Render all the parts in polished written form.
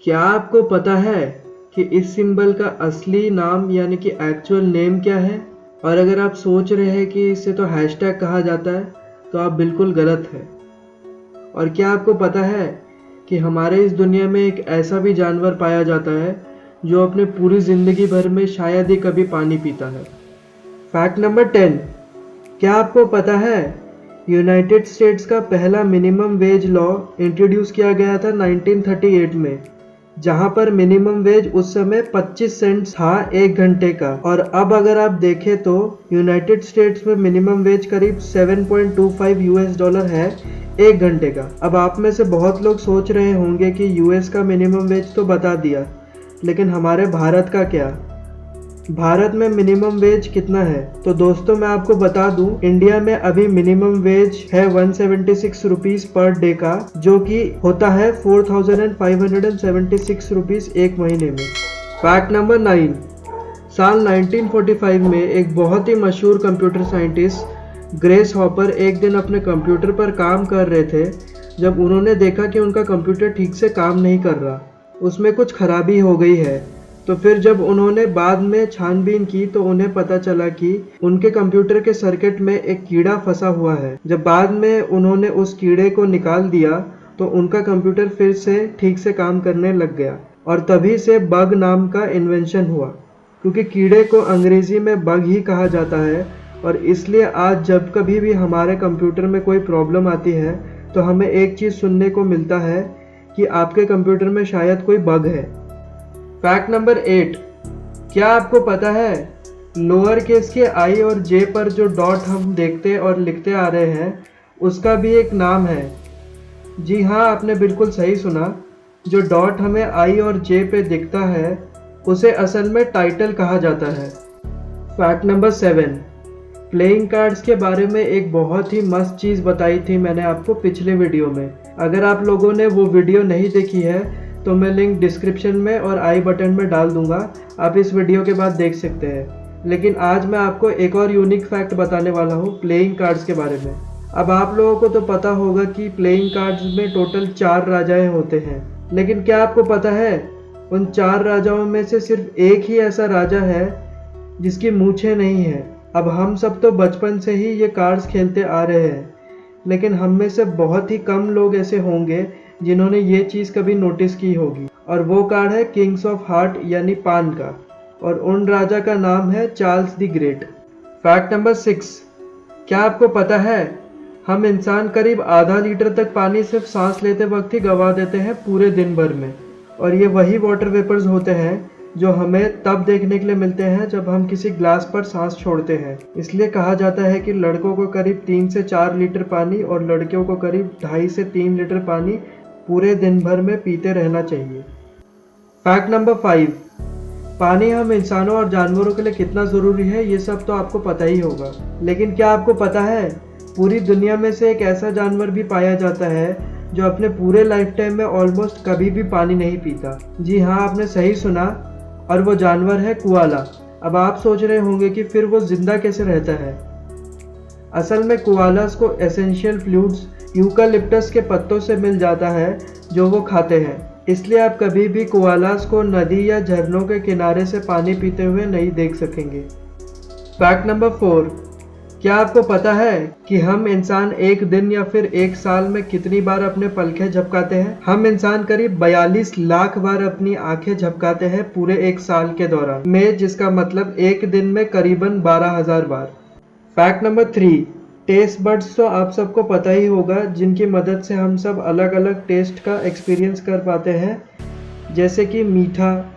क्या आपको पता है कि इस सिंबल का असली नाम यानी कि एक्चुअल नेम क्या है? और अगर आप सोच रहे हैं कि इसे तो हैशटैग कहा जाता है, तो आप बिल्कुल गलत है। और क्या आपको पता है कि हमारे इस दुनिया में एक ऐसा भी जानवर पाया जाता है जो अपने पूरी ज़िंदगी भर में शायद ही कभी पानी पीता है। फैक्ट नंबर 10, क्या आपको पता है यूनाइटेड स्टेट्स का पहला मिनिमम वेज लॉ इंट्रोड्यूस किया गया था 1938 में, जहां पर मिनिमम वेज उस समय 25 सेंट्स था 1 घंटे का। और अब अगर आप देखें तो यूनाइटेड स्टेट्स में मिनिमम वेज करीब $7.25 है 1 घंटे का। अब आप में से बहुत लोग सोच रहे होंगे कि यूएस का मिनिमम वेज तो बता दिया, लेकिन हमारे भारत का क्या? भारत में मिनिमम वेज कितना है? तो दोस्तों मैं आपको बता दूं, इंडिया में अभी मिनिमम वेज है 176 रुपीज पर डे का, जो कि होता है 4576 रुपीज एक महीने में। फैक्ट नंबर 9, साल 1945 में एक बहुत ही मशहूर कंप्यूटर साइंटिस्ट ग्रेस हॉपर एक दिन अपने कंप्यूटर पर काम कर रहे थे, जब उन्होंने देखा कि उनका कंप्यूटर ठीक से काम नहीं कर रहा, उसमें कुछ खराबी हो गई है। तो फिर जब उन्होंने बाद में छानबीन की तो उन्हें पता चला कि उनके कंप्यूटर के सर्किट में एक कीड़ा फंसा हुआ है। जब बाद में उन्होंने उस कीड़े को निकाल दिया तो उनका कंप्यूटर फिर से ठीक से काम करने लग गया, और तभी से बग नाम का इन्वेंशन हुआ, क्योंकि कीड़े को अंग्रेजी में बग ही कहा जाता है। और इसलिए आज जब कभी भी हमारे कंप्यूटर में कोई प्रॉब्लम आती है तो हमें एक चीज़ सुनने को मिलता है कि आपके कंप्यूटर में शायद कोई बग है। फैक्ट नंबर 8, क्या आपको पता है लोअर केस के आई और जे पर जो डॉट हम देखते और लिखते आ रहे हैं उसका भी एक नाम है? जी हाँ, आपने बिल्कुल सही सुना। जो डॉट हमें आई और जे पे दिखता है उसे असल में टाइटल कहा जाता है। फैक्ट नंबर 7, प्लेइंग कार्ड्स के बारे में एक बहुत ही मस्त चीज़ बताई थी मैंने आपको पिछले वीडियो में। अगर आप लोगों ने वो वीडियो नहीं देखी है तो मैं लिंक डिस्क्रिप्शन में और आई बटन में डाल दूंगा, आप इस वीडियो के बाद देख सकते हैं। लेकिन आज मैं आपको एक और यूनिक फैक्ट बताने वाला हूँ प्लेइंग कार्ड्स के बारे में। अब आप लोगों को तो पता होगा कि प्लेइंग कार्ड्स में टोटल 4 राजाएं होते हैं, लेकिन क्या आपको पता है उन 4 राजाओं में से सिर्फ एक ही ऐसा राजा है जिसकी मूछें नहीं है। अब हम सब तो बचपन से ही ये कार्ड्स खेलते आ रहे हैं, लेकिन हम में से बहुत ही कम लोग ऐसे होंगे जिन्होंने ये चीज़ कभी नोटिस की होगी, और वो कार्ड है किंग्स ऑफ हार्ट यानी पान का, और उन राजा का नाम है Charles the great. Fact number 6, क्या आपको पता है हम इंसान करीब आधा लीटर तक पानी सिर्फ सांस लेते वक्त ही गवा देते हैं पूरे दिन भर में, और ये वही वाटर वेपर्स होते हैं जो हमें तब देखने के लिए मिलते हैं जब हम किसी ग्लास पर सांस छोड़ते हैं। इसलिए कहा जाता है कि लड़कों को करीब 3 से 4 लीटर पानी और लड़कियों को करीब 2.5 से 3 लीटर पानी पूरे दिन भर में पीते रहना चाहिए। फैक्ट नंबर 5, पानी हम इंसानों और जानवरों के लिए कितना ज़रूरी है ये सब तो आपको पता ही होगा, लेकिन क्या आपको पता है पूरी दुनिया में से एक ऐसा जानवर भी पाया जाता है जो अपने पूरे लाइफ टाइम में ऑलमोस्ट कभी भी पानी नहीं पीता? जी हाँ, आपने सही सुना, और वो जानवर है कुआला। अब आप सोच रहे होंगे कि फिर वो जिंदा कैसे रहता है। असल में कुआलास को एसेंशियल फ्लूइड्स यूकालिप्टस के पत्तों से मिल जाता है जो वो खाते हैं, इसलिए आप कभी भी कुआलास को नदी या झरनों के किनारे से पानी पीते हुए नहीं देख सकेंगे। फैक्ट नंबर 4, क्या आपको पता है कि हम इंसान एक दिन या फिर एक साल में कितनी बार अपने पलकें झपकाते हैं? हम इंसान करीब 42 लाख बार अपनी आंखें झपकाते हैं पूरे एक साल के दौरान में, जिसका मतलब एक दिन में करीबन 12,000 बार। फैक्ट नंबर 3, टेस्ट बड्स तो आप सबको पता ही होगा, जिनकी मदद से हम सब अलग अलग टेस्ट का एक्सपीरियंस कर पाते हैं, जैसे कि मीठा,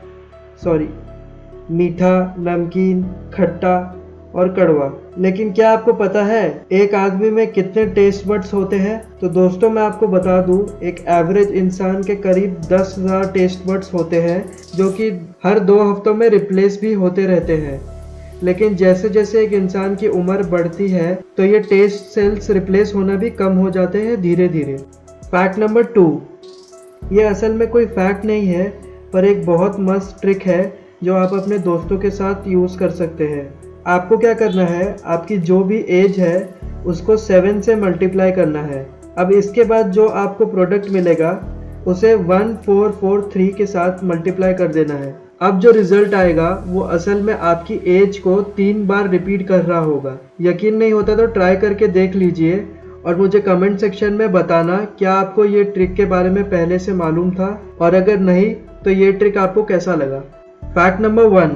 नमकीन, खट्टा और कड़वा। लेकिन क्या आपको पता है एक आदमी में कितने टेस्ट बड्स होते हैं? तो दोस्तों मैं आपको बता दूं, एक एवरेज इंसान के करीब 10,000 टेस्ट बड्स होते हैं, जो कि हर 2 हफ्तों में रिप्लेस भी होते रहते हैं। लेकिन जैसे जैसे एक इंसान की उम्र बढ़ती है तो ये टेस्ट सेल्स रिप्लेस होना भी कम हो जाते हैं धीरे धीरे। फैक्ट नंबर 2, ये असल में कोई फैक्ट नहीं है, पर एक बहुत मस्त ट्रिक है जो आप अपने दोस्तों के साथ यूज़ कर सकते हैं। आपको क्या करना है, आपकी जो भी एज है उसको 7 से मल्टीप्लाई करना है। अब इसके बाद जो आपको प्रोडक्ट मिलेगा उसे 1443 के साथ मल्टीप्लाई कर देना है। अब जो रिजल्ट आएगा वो असल में आपकी एज को 3 बार रिपीट कर रहा होगा। यकीन नहीं होता तो ट्राई करके देख लीजिए और मुझे कमेंट सेक्शन में बताना क्या आपको ये ट्रिक के बारे में पहले से मालूम था, और अगर नहीं तो ये ट्रिक आपको कैसा लगा। फैक्ट नंबर 1,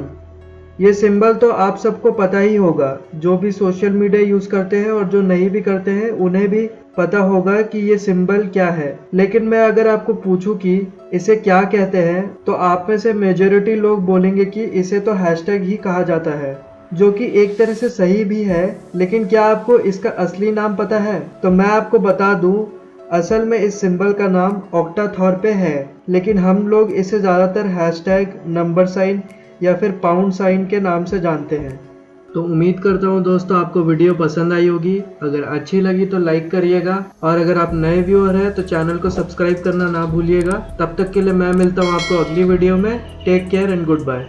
ये सिंबल तो आप सबको पता ही होगा। जो भी सोशल मीडिया यूज करते हैं और जो नहीं भी करते हैं उन्हें भी पता होगा कि ये सिंबल क्या है। लेकिन मैं अगर आपको पूछूं कि इसे क्या कहते हैं तो आप में से मेजॉरिटी लोग बोलेंगे कि इसे तो हैशटैग ही कहा जाता है, जो कि एक तरह से सही भी है। लेकिन क्या आपको इसका असली नाम पता है? तो मैं आपको बता दूं, असल में इस सिंबल का नाम ऑक्टाथॉर्पे है, लेकिन हम लोग इसे ज़्यादातर हैशटैग, नंबर साइन या फिर पाउंड साइन के नाम से जानते हैं। तो उम्मीद करता हूँ दोस्तों आपको वीडियो पसंद आई होगी। अगर अच्छी लगी तो लाइक करिएगा, और अगर आप नए व्यूअर हैं तो चैनल को सब्सक्राइब करना ना भूलिएगा। तब तक के लिए मैं मिलता हूँ आपको अगली वीडियो में। Take care and good bye.